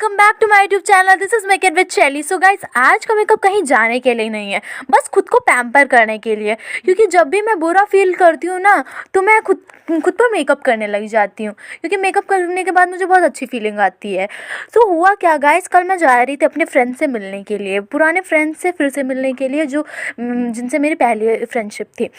Welcome back to my YouTube channel. This is make it with Shaili. So guys, आज का makeup कहीं जाने के लिए नहीं है, बस खुद को पैम्पर करने के लिए। क्योंकि जब भी मैं बुरा फील करती हूँ ना, तो मैं खुद पर मेकअप करने लग जाती हूँ। क्योंकि मेकअप करने के बाद मुझे बहुत अच्छी फीलिंग आती है। तो हुआ क्या गाइस, कल मैं जा रही थी अपने फ्रेंड से मिलने के लिए, पुराने फ्रेंड से फिर से मिलने के लिए, जो जिनसे मेरी पहली फ्रेंडशिप थी।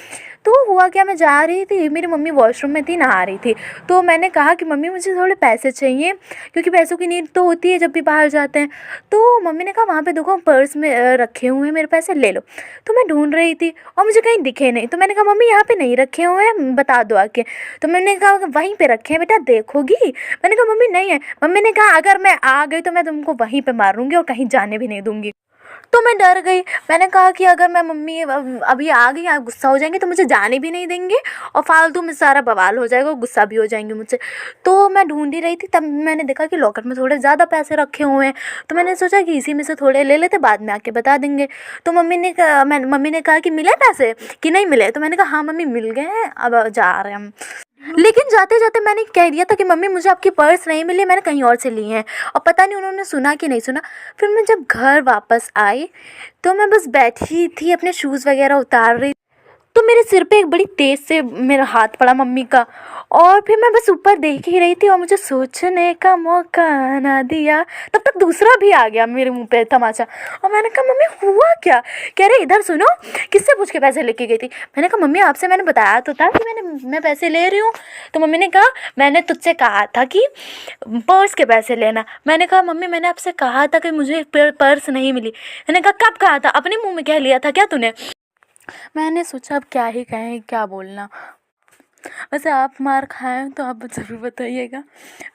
तो हुआ क्या, मैं जा रही थी, मेरी मम्मी वॉशरूम में थी, नहा रही थी। तो मैंने कहा कि मम्मी मुझे थोड़े पैसे चाहिए, क्योंकि पैसों की नीड तो होती है जब भी बाहर जाते हैं। तो मम्मी ने कहा वहाँ पे देखो पर्स में रखे हुए हैं, मेरे पैसे ले लो। तो मैं ढूंढ रही थी और मुझे कहीं दिखे नहीं। तो मैंने कहा मम्मी यहाँ पे नहीं रखे हुए हैं, बता दो आके। तो मैंने कहा वहीं पे रखे हैं बेटा, देखोगी? मैंने कहा मम्मी नहीं है। मम्मी ने कहा अगर मैं आ गई तो मैं तुमको वहीं पे मारूंगी और कहीं जाने भी नहीं दूंगी। तो मैं डर गई। मैंने कहा कि अगर मैं मम्मी अभी आ गई, आप गुस्सा हो जाएंगे तो मुझे जाने भी नहीं देंगे और फालतू में सारा बवाल हो जाएगा और गुस्सा भी हो जाएंगे मुझसे। तो मैं ढूंढ ही रही थी, तब मैंने देखा कि लॉकर में थोड़े ज़्यादा पैसे रखे हुए हैं। तो मैंने सोचा कि इसी में से थोड़े ले लेते, बाद में आके बता देंगे। तो मम्मी ने कहा कि मिले पैसे कि नहीं मिले। तो मैंने कहा हाँ मम्मी मिल गए हैं, अब जा रहे हैं हम। लेकिन जाते जाते मैंने कह दिया था कि मम्मी मुझे आपकी पर्स नहीं मिली, मैंने कहीं और से ली है। और पता नहीं उन्होंने सुना कि नहीं सुना। फिर मैं जब घर वापस आई तो मैं बस बैठी थी, अपने शूज़ वगैरह उतार रही, तो मेरे सिर पे एक बड़ी तेज़ से मेरा हाथ पड़ा मम्मी का। और फिर मैं बस ऊपर देख ही रही थी और मुझे सोचने का मौका ना दिया, तब तक दूसरा भी आ गया मेरे मुंह पे तमाचा। और मैंने कहा मम्मी हुआ क्या? कह रहे इधर सुनो, किससे पूछ के पैसे लेके गई थी? मैंने कहा मम्मी आपसे मैंने बताया तो था कि मैं पैसे ले रही हूँ। तो मम्मी ने कहा मैंने तुझसे कहा था कि पर्स के पैसे लेना। मैंने कहा मम्मी मैंने आपसे कहा था कि मुझे पर्स नहीं मिली। मैंने कहा कब कहा था? अपने मुँह में कह लिया था क्या तूने? मैंने सोचा अब क्या ही कहें, क्या बोलना। वैसे आप मार खाएं तो आप ज़रूर बताइएगा।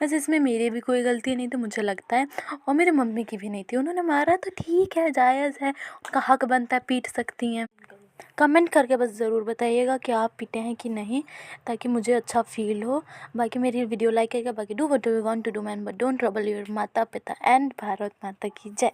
वैसे इसमें मेरी भी कोई गलती नहीं थी मुझे लगता है, और मेरे मम्मी की भी नहीं थी। उन्होंने मारा तो ठीक है, जायज़ है, उनका हक बनता है, पीट सकती हैं। कमेंट करके बस ज़रूर बताइएगा कि आप पीटे हैं कि नहीं, ताकि मुझे अच्छा फील हो। बाकी मेरी वीडियो लाइक करिएगा। बाकी do what you want to do man, but don't trouble your mata pita and Bharat माता की जय।